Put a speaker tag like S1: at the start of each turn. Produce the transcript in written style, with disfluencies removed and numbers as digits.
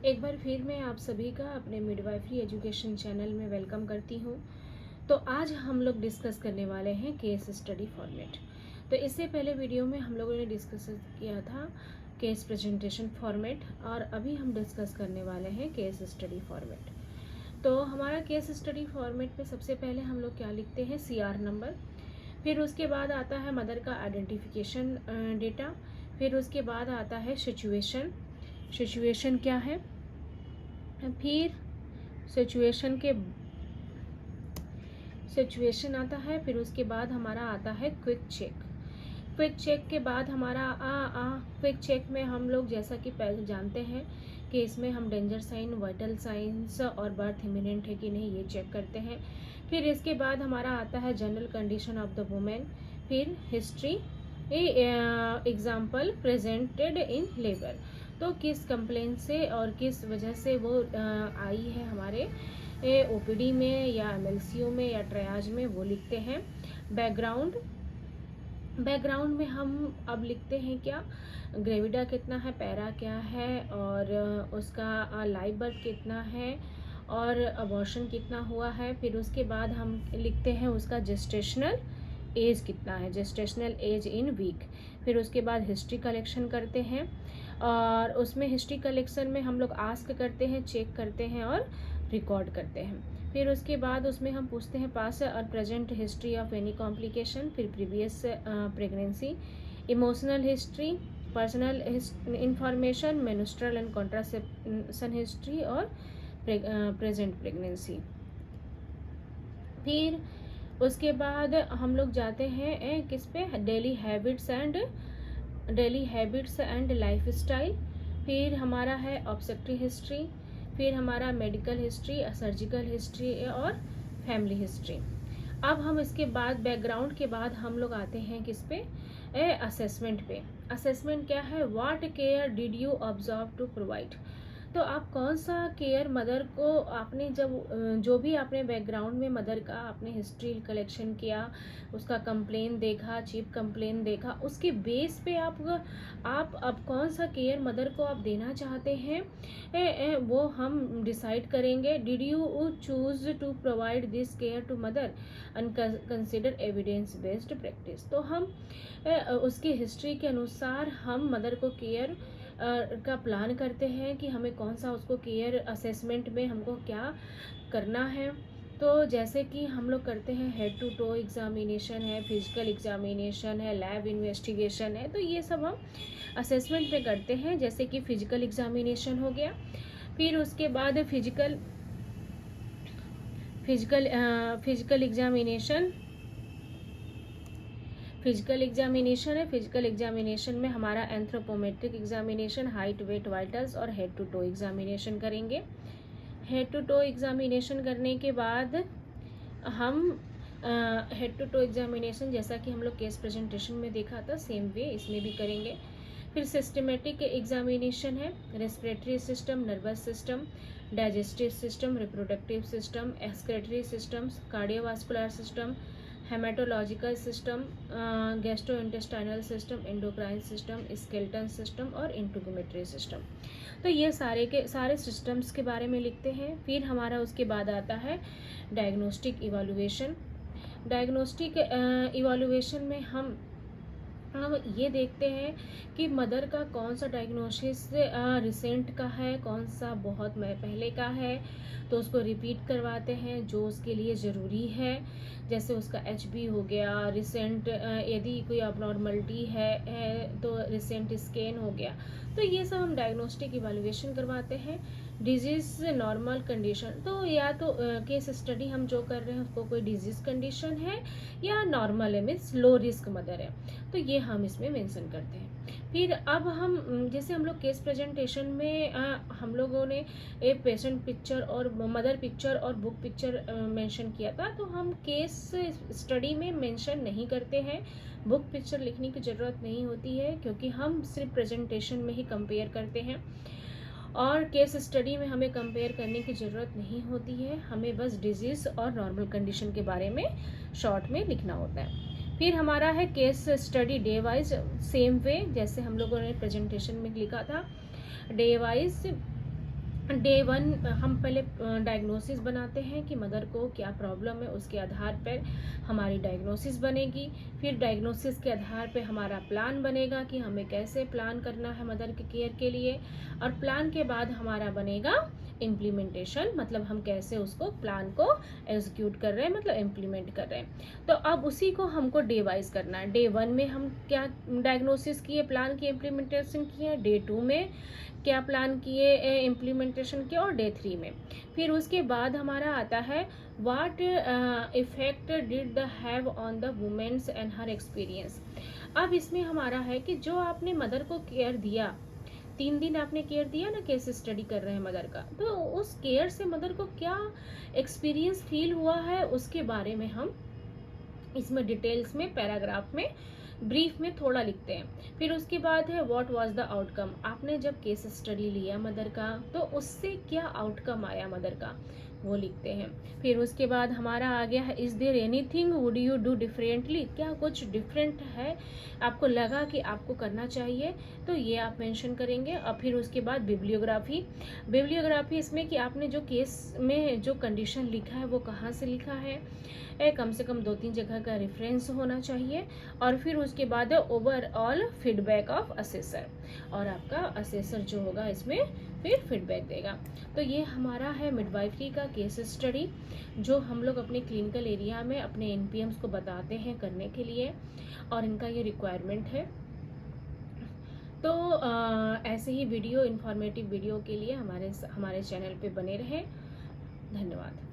S1: एक बार फिर मैं आप सभी का अपने मिडवाइफरी एजुकेशन चैनल में वेलकम करती हूँ। तो आज हम लोग डिस्कस करने वाले हैं केस स्टडी फॉर्मेट। तो इससे पहले वीडियो में हम लोगों ने डिस्कस किया था केस प्रेजेंटेशन फॉर्मेट, और अभी हम डिस्कस करने वाले हैं केस स्टडी फॉर्मेट। तो हमारा केस स्टडी फॉर्मेट में सबसे पहले हम लोग क्या लिखते हैं, CR नंबर, फिर उसके बाद आता है मदर का आइडेंटिफिकेशन डेटा, फिर उसके बाद आता है सिचुएशन, सिचुएशन क्या है, फिर सिचुएशन के सिचुएशन आता है, फिर उसके बाद हमारा आता है क्विक चेक। क्विक चेक के बाद हमारा क्विक चेक में हम लोग जैसा कि पहले जानते हैं कि इसमें हम डेंजर साइन, वाइटल साइंस और बर्थ इमिनेंट है कि नहीं ये चेक करते हैं। फिर इसके बाद हमारा आता है general condition of the women, फिर history, example presented in labour, तो किस कंप्लेंट से और किस वजह से वो आई है हमारे OPD में या MLCO में या ट्रायज में, वो लिखते हैं। बैकग्राउंड, बैकग्राउंड में हम अब लिखते हैं क्या, ग्रेविडा कितना है, पैरा क्या है, और उसका लाइव बर्थ कितना है, और अबॉर्शन कितना हुआ है। फिर उसके बाद हम लिखते हैं उसका जेस्टेशनल एज कितना है, जेस्टेशनल एज इन वीक। फिर उसके बाद हिस्ट्री कलेक्शन करते हैं, और उसमें हिस्ट्री कलेक्शन में हम लोग आस्क करते हैं, चेक करते हैं और रिकॉर्ड करते हैं। फिर उसके बाद उसमें हम पूछते हैं पास्ट और present history of any complication, फिर previous pregnancy, emotional history, personal information, menstrual and contraception history और प्रेजेंट प्रेगनेंसी। फिर उसके बाद हम लोग जाते हैं किस पे, daily habits and life style. फिर हमारा है ऑब्स्टेट्री हिस्ट्री, फिर हमारा मेडिकल हिस्ट्री, सर्जिकल हिस्ट्री और फैमिली हिस्ट्री। अब हम इसके बाद बैकग्राउंड के बाद हम लोग आते हैं किस पे, असेसमेंट पे। असेसमेंट क्या है, what care did you observe to provide, तो आप कौन सा केयर मदर को आपने जब जो भी आपने बैकग्राउंड में मदर का आपने हिस्ट्री कलेक्शन किया, उसका कंप्लेन देखा, चीफ कंप्लेन देखा, उसके बेस पे आप अब कौन सा केयर मदर को आप देना चाहते हैं, वो हम डिसाइड करेंगे। Did you choose to provide this care to mother and consider evidence based practice, तो हम उसकी हिस्ट्री के अनुसार हम मदर को केयर का प्लान करते हैं कि हमें कौन सा उसको केयर असेसमेंट में हमको क्या करना है। तो जैसे कि हम लोग करते हैं हेड टू टो एग्जामिनेशन है, फिजिकल एग्जामिनेशन है, लैब इन्वेस्टिगेशन है, तो ये सब हम असेसमेंट में करते हैं। जैसे कि फिजिकल एग्जामिनेशन हो गया, फिर उसके बाद फिजिकल एग्जामिनेशन है। फिजिकल एग्जामिनेशन में हमारा anthropometric examination, height, weight, vitals और हेड टू टो एग्जामिनेशन करेंगे। हेड टू टो एग्जामिनेशन करने के बाद हम हेड टू टो एग्जामिनेशन जैसा कि हम लोग केस प्रेजेंटेशन में देखा था, सेम वे इसमें भी करेंगे। फिर सिस्टमेटिक एग्जामिनेशन है, respiratory system, nervous system, digestive system, reproductive system, excretory systems, cardiovascular system, haematological system, gastrointestinal system, endocrine system, skeleton system और इंटीग्यूमेट्री सिस्टम। तो ये सारे के सारे सिस्टम्स के बारे में लिखते हैं। फिर हमारा उसके बाद आता है डायग्नोस्टिक इवैल्यूएशन। डायग्नोस्टिक इवैल्यूएशन में हम ये देखते हैं कि मदर का कौन सा डायग्नोसिस रिसेंट का है, कौन सा बहुत पहले का है, तो उसको रिपीट करवाते हैं जो उसके लिए ज़रूरी है। जैसे उसका HB हो गया, रिसेंट यदि कोई अबनॉर्मलिटी है तो रिसेंट स्कैन हो गया, तो ये सब हम डायग्नोस्टिक इवैल्यूएशन करवाते हैं। डिजीज़ नॉर्मल कंडीशन, तो या तो केस स्टडी हम जो कर रहे हैं उसको कोई डिजीज़ कंडीशन है या नॉर्मल है, मीन्स लो रिस्क मदर है, तो ये हम इसमें मेंशन करते हैं। फिर अब हम जैसे हम लोग केस प्रेजेंटेशन में हम लोगों ने एक पेशेंट पिक्चर और मदर पिक्चर और बुक पिक्चर मेंशन किया था, तो हम केस स्टडी में मेंशन नहीं करते हैं, बुक पिक्चर लिखने की ज़रूरत नहीं होती है, क्योंकि हम सिर्फ प्रेजेंटेशन में ही कंपेयर करते हैं, और केस स्टडी में हमें कंपेयर करने की ज़रूरत नहीं होती है, हमें बस डिजीज़ और नॉर्मल कंडीशन के बारे में शॉर्ट में लिखना होता है। फिर हमारा है case study day wise, same way जैसे हम लोगों ने प्रेजेंटेशन में लिखा था, डे वाइज डे वन हम पहले डायग्नोसिस बनाते हैं कि मदर को क्या प्रॉब्लम है, उसके आधार पर हमारी डायग्नोसिस बनेगी। फिर डायग्नोसिस के आधार पर हमारा प्लान बनेगा कि हमें कैसे प्लान करना है मदर के केयर के लिए, और प्लान के बाद हमारा बनेगा इम्प्लीमेंटेशन, मतलब हम कैसे उसको प्लान को एग्जीक्यूट कर रहे हैं, मतलब इम्प्लीमेंट कर रहे हैं। तो अब उसी को हमको डे वाइज करना है। डे वन में हम क्या डायग्नोसिस किए, प्लान की इम्प्लीमेंटेशन किए, डे टू में क्या प्लान किए, इम्प्लीमेंटेशन किया, और डे थ्री में। फिर उसके बाद हमारा आता है what effect did the have on the women's and her experience. अब इसमें हमारा है कि जो आपने मदर को केयर दिया, 3 दिन आपने केयर दिया ना, केस स्टडी कर रहे हैं मदर का, तो उस केयर से मदर को क्या एक्सपीरियंस फील हुआ है, उसके बारे में हम इसमें डिटेल्स में पैराग्राफ में ब्रीफ में थोड़ा लिखते हैं। फिर उसके बाद है व्हाट वाज द आउटकम। आपने जब केस स्टडी लिया मदर का तो उससे क्या आउटकम आया मदर का, वो लिखते हैं। फिर उसके बाद हमारा आ गया है is there anything would you do differently, क्या कुछ डिफरेंट है आपको लगा कि आपको करना चाहिए, तो ये आप मेंशन करेंगे। और फिर उसके बाद बिब्लियोग्राफी। बिब्लियोग्राफी इसमें कि आपने जो केस में जो कंडीशन लिखा है वो कहाँ से लिखा है, कम से कम 2-3 जगह का रेफरेंस होना चाहिए। और फिर उसके बाद ओवरऑल फीडबैक ऑफ असेसर, और आपका असेसर जो होगा इसमें फिर फीडबैक देगा। तो ये हमारा है मिडवाइफरी का केस स्टडी, जो हम लोग अपने क्लिनिकल एरिया में अपने एनपीएम्स को बताते हैं करने के लिए, और इनका ये रिक्वायरमेंट है। तो ऐसे ही वीडियो, इन्फॉर्मेटिव वीडियो के लिए हमारे चैनल पे बने रहें। धन्यवाद।